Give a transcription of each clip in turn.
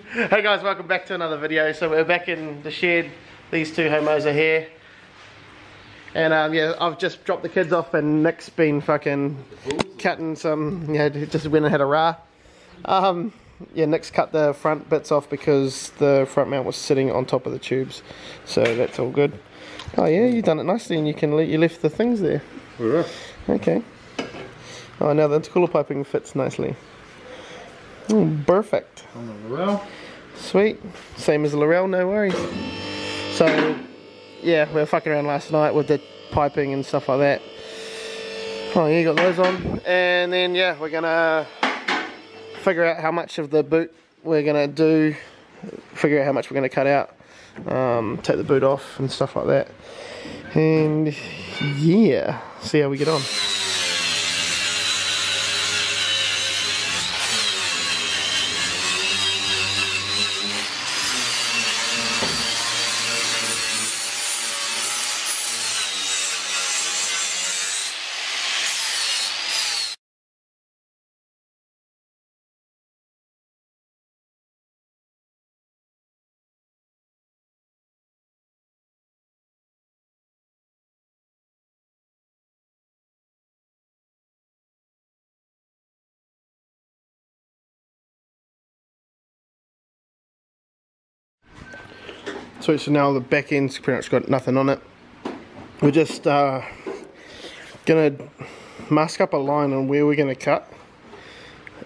Hey guys, welcome back to another video. So we're back in the shed. These two homos are here. And yeah, I've just dropped the kids off and Nick's been fucking cutting some, yeah, just went and had a rah. Yeah, Nick's cut the front bits off because the front mount was sitting on top of the tubes. So that's all good. Oh yeah, you've done it nicely and you left the things there. Yeah. Okay. Oh, now the intercooler piping fits nicely. Perfect. On the Laurel. Sweet. Same as the Laurel, no worries. So, yeah, we were fucking around last night with the piping and stuff like that. Oh, yeah, you got those on. And then, yeah, we're gonna figure out how much of the boot we're gonna do, figure out how much we're gonna cut out, take the boot off and stuff like that. And, yeah, see how we get on. So now the back end's pretty much got nothing on it. We're just gonna mask up a line on where we're gonna cut,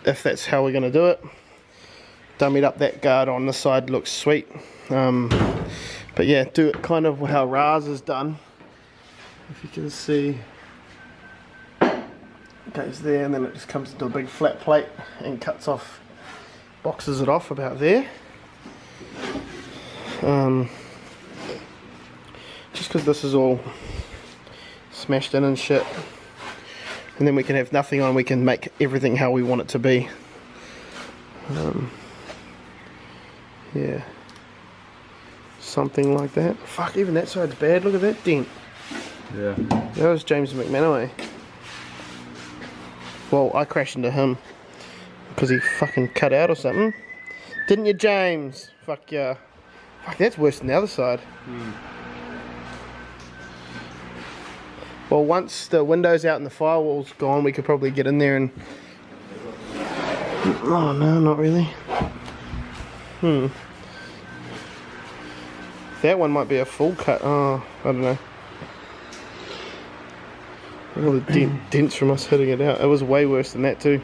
if that's how we're gonna do it. Dummied up that guard on this side, looks sweet. But yeah, do it kind of how Raz is done. If you can see, it goes there and then it just comes into a big flat plate and cuts off, boxes it off about there. Just because this is all smashed in and shit, and then we can have nothing on, we can make everything how we want it to be. Yeah, something like that. Fuck, even that side's bad. Look at that dent. Yeah. That was James McManaway. Well, I crashed into him because he fucking cut out or something. Didn't you, James? Fuck yeah. Fuck, that's worse than the other side. Well, once the window's out and the firewall's gone, we could probably get in there and... Oh no, not really. That one might be a full cut. Oh, I don't know. All the dents from us hitting it out. It was way worse than that too.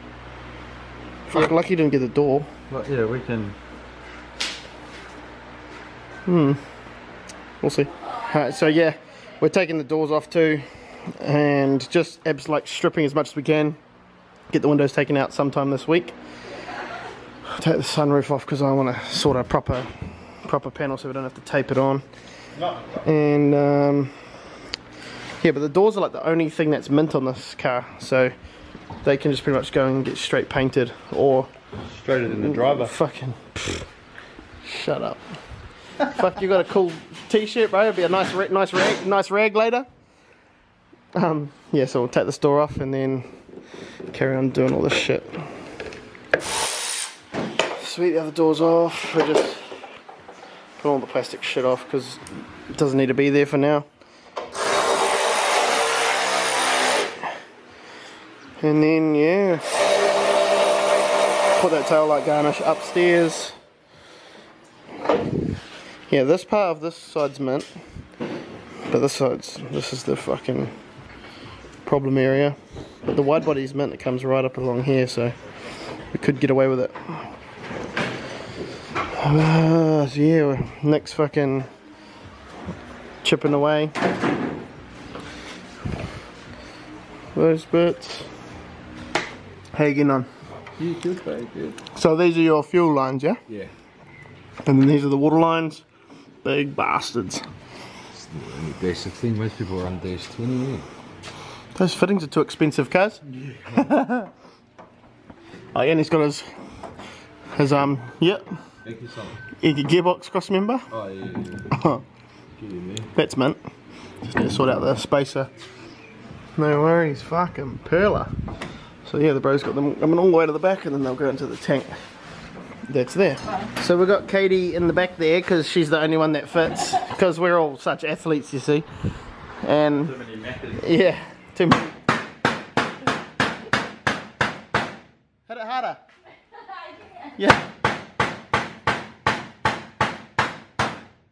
Fuck, lucky you didn't get the door. But yeah, we can... We'll see. Alright, so yeah, we're taking the doors off too, and just like stripping as much as we can. Get the windows taken out sometime this week. Take the sunroof off because I want to sort a proper panel so we don't have to tape it on. And yeah, but the doors are like the only thing that's mint on this car, so they can just pretty much go and get straight painted or straighter than the driver. Fucking shut up. Fuck, you got a cool t-shirt, bro. It'll be a nice rag later. Yeah, so we'll take this door off and then carry on doing all this shit. Sweet, the other door's off. We just put all the plastic shit off because it doesn't need to be there for now. And then, yeah, put that tail light garnish upstairs. Yeah, this part of this side's mint, but this is the fucking problem area. But the wide body's mint, it comes right up along here, so we could get away with it. So yeah, Nick's fucking chipping away. Those bits. How you getting on? Yeah, good, very good. So these are your fuel lines, yeah? Yeah. And then these are the water lines. Big bastards. It's the only basic thing, most people run days 20. Those fittings are too expensive, cuz. Yeah. Oh yeah, and he's got his yep. Thank you so much. Gearbox cross member. Oh yeah. That's mint. Just need to sort out the spacer. No worries, fucking perler. So yeah, the bro's got them coming all the way to the back and then they'll go into the tank. that's there. So we've got Katie in the back there because she's the only one that fits, because we're all such athletes, you see. And Too many methods. yeah, too many. Hit it harder. Yeah.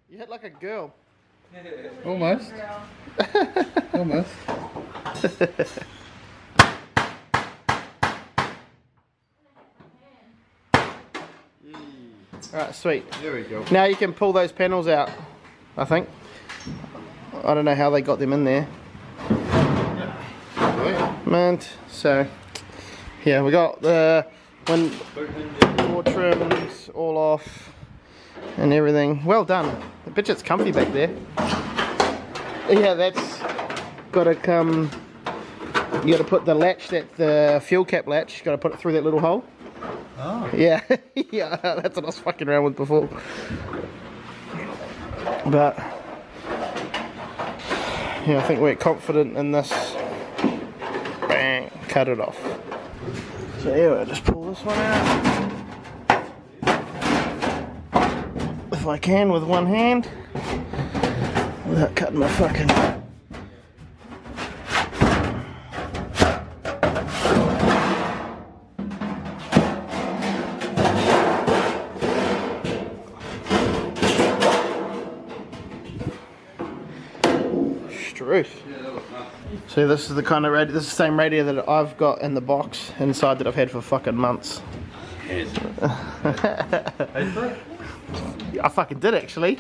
You hit like a girl. Almost. Almost. Alright, sweet. There we go. Now you can pull those panels out, I think. I don't know how they got them in there. Man, so yeah, we got the door trims all off and everything. Well done. I bet you it's comfy back there. Yeah, that's gotta come. You gotta put the latch, that the fuel cap latch, you gotta put it through that little hole. Oh. Yeah, yeah, that's what I was fucking around with before. But yeah, I think we're confident in this. Bang, cut it off. So yeah, I'll just pull this one out. If I can with one hand, without cutting my fucking... Struth. See, this is the kind of radio, this is the same radio that I've got in the box inside that I've had for fucking months. I fucking did actually.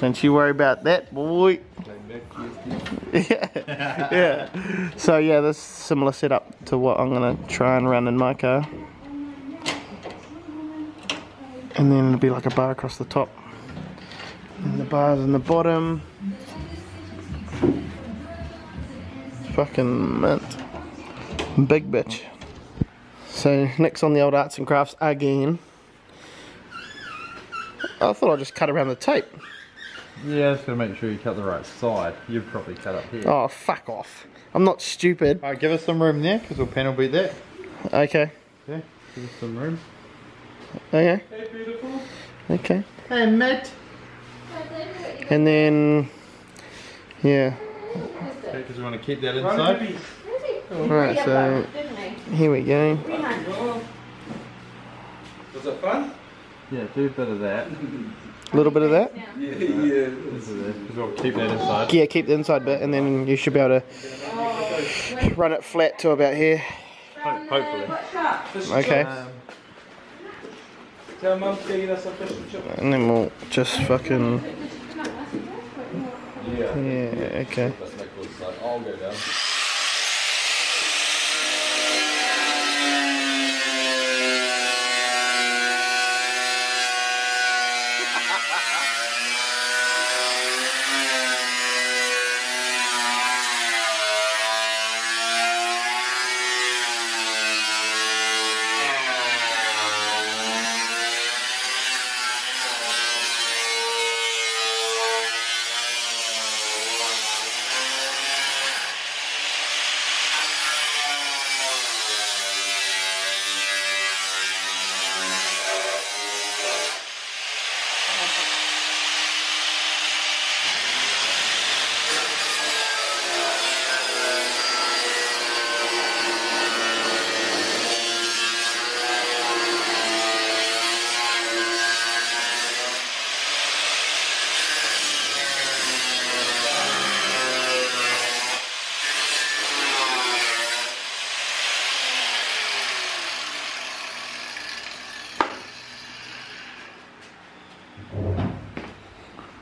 Don't you worry about that, boy. Yeah. Yeah. So yeah, this is similar setup to what I'm gonna try and run in my car. And then it'll be like a bar across the top. And the bars in the bottom. Fucking mint. Big bitch. So next on the old arts and crafts again. I thought I'd just cut around the tape. Yeah, just gotta make sure you cut the right side. You've probably cut up here. Oh, fuck off. I'm not stupid. Alright, give us some room there, because we'll panel beat that. Okay. Yeah, give us some room. Okay. Hey, beautiful. Okay. Hey, mate. And then, yeah. Okay, because we want to keep that inside. Alright, so here we go. Was it fun? Yeah, do a bit of that. A little bit of that. Yeah. Because we'll keep that inside. Yeah, keep the inside bit, and then you should be able to run it flat to about here. Hopefully. Okay. Tell Mum to get us a fish and chip. And then we'll just fucking... Yeah. Yeah, okay. I'll go down.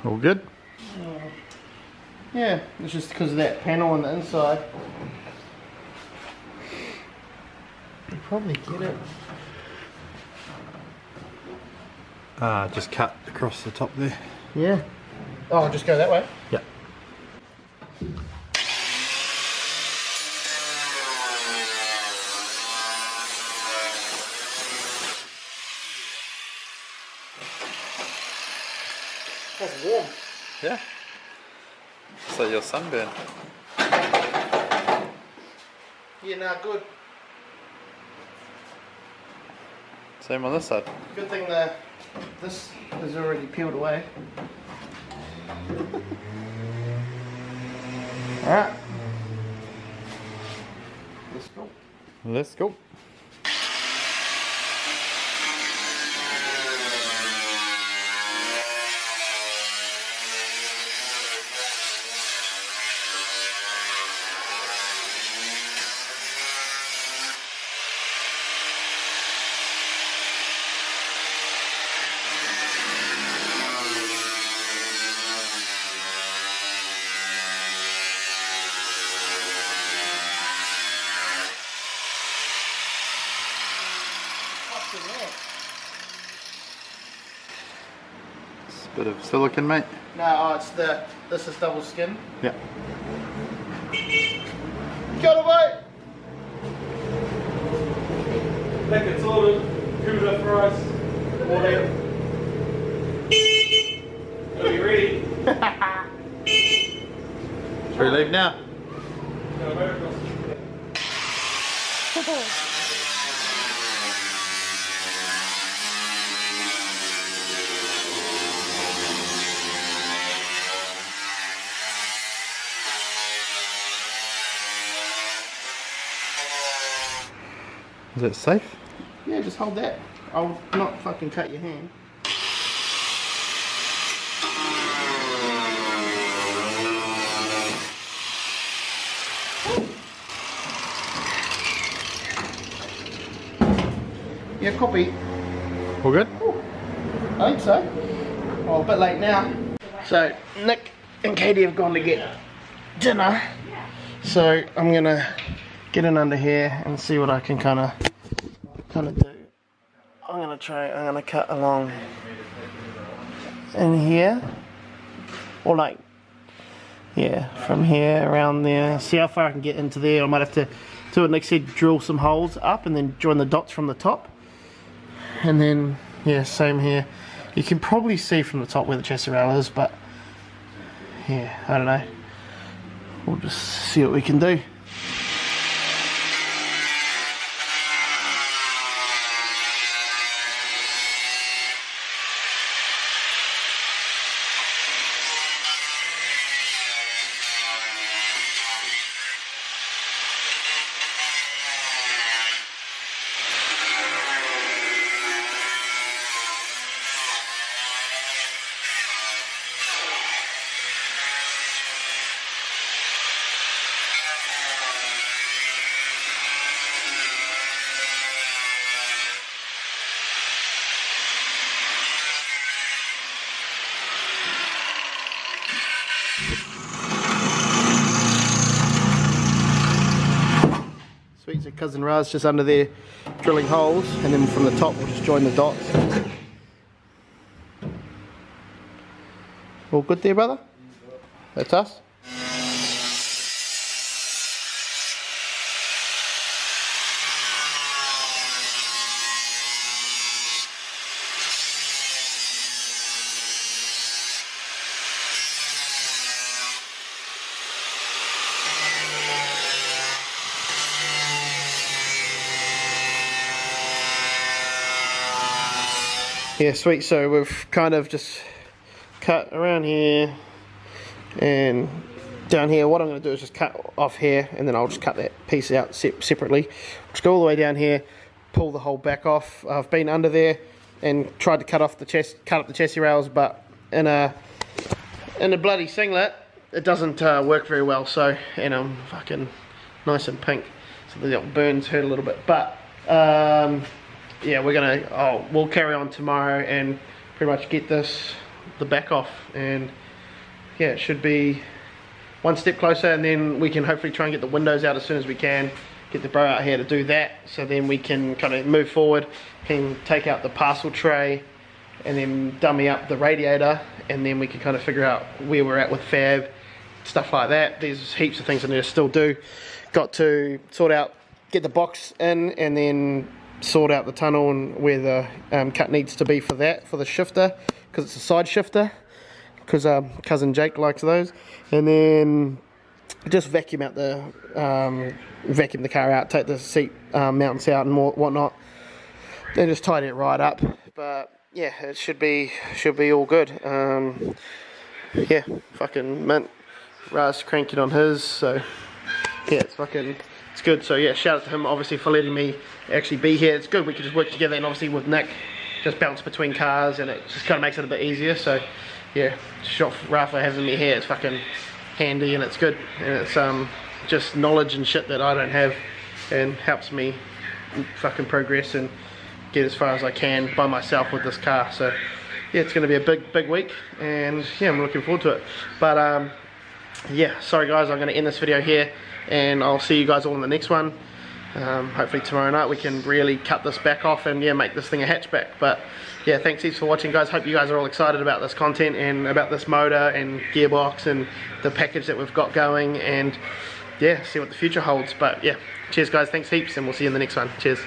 All good? Yeah, it's just because of that panel on the inside. You probably get it. Just cut across the top there. Yeah. Oh, I'll just go that way? Yeah. That's warm. Yeah. So your sunburn. Yeah, nah, good. Same on this side. Good thing this is already peeled away. Alright. Let's go. Let's go. It's a bit of silicon, mate. No, this is double skin. Yeah. Got away! Like it's ordered, Cuba fries, whatever. Are you ready? Should we leave now? No, very close. Is it safe? Yeah, just hold that. I'll not fucking cut your hand. Yeah, copy. All good? I think so. Well, a bit late now. So, Nick and Katie have gone to get dinner. So, I'm gonna get in under here and see what I can kind of do. I'm gonna cut along in here. Or like, yeah, from here around there. See how far I can get into there. I might have to do what Nick said, drill some holes up and then join the dots from the top. And then, yeah, same here. You can probably see from the top where the chassis rail is, but yeah, I don't know. We'll just see what we can do. Sweet, so cousin Raz just under there drilling holes, and then from the top we'll just join the dots. All good there, brother? That's us? Yeah, sweet, so we've kind of just cut around here and down here. What I'm going to do is just cut off here, and then I'll just cut that piece out separately. Just go all the way down here, pull the whole back off. I've been under there and tried to cut up the chassis rails, but in a bloody singlet it doesn't work very well. So, and I'm fucking nice and pink, so the burns hurt a little bit, but yeah, we'll carry on tomorrow and pretty much get the back off, and yeah, it should be one step closer, and then we can hopefully try and get the windows out as soon as we can, get the bro out here to do that, so then we can kind of move forward, can take out the parcel tray and then dummy up the radiator, and then we can kind of figure out where we're at with fab, stuff like that. There's heaps of things I need to still do. Got to sort out, get the box in, and then sort out the tunnel and where the cut needs to be for that, for the shifter, because it's a side shifter, because cousin Jake likes those. And then just vacuum out the vacuum the car out, take the seat mounts out and whatnot. then just tidy it right up. But yeah, it should be all good. Yeah, fucking mint. Raz cranking on his, so yeah, it's good. So yeah, shout out to him obviously for letting me actually be here. It's good we could just work together, and obviously with Nick, just bounce between cars, and it just kind of makes it a bit easier. So yeah, shot Rafa having me here, it's fucking handy, and it's good, and it's just knowledge and shit that I don't have, and helps me fucking progress and get as far as I can by myself with this car. So yeah, it's going to be a big week, and yeah, I'm looking forward to it. But yeah, sorry guys, I'm going to end this video here, and I'll see you guys all in the next one. Hopefully tomorrow night we can really cut this back off and yeah, make this thing a hatchback. But yeah, thanks heaps for watching guys. Hope you guys are all excited about this content and about this motor and gearbox and the package that we've got going, and yeah, see what the future holds. But yeah, cheers guys, thanks heaps, and we'll see you in the next one. Cheers.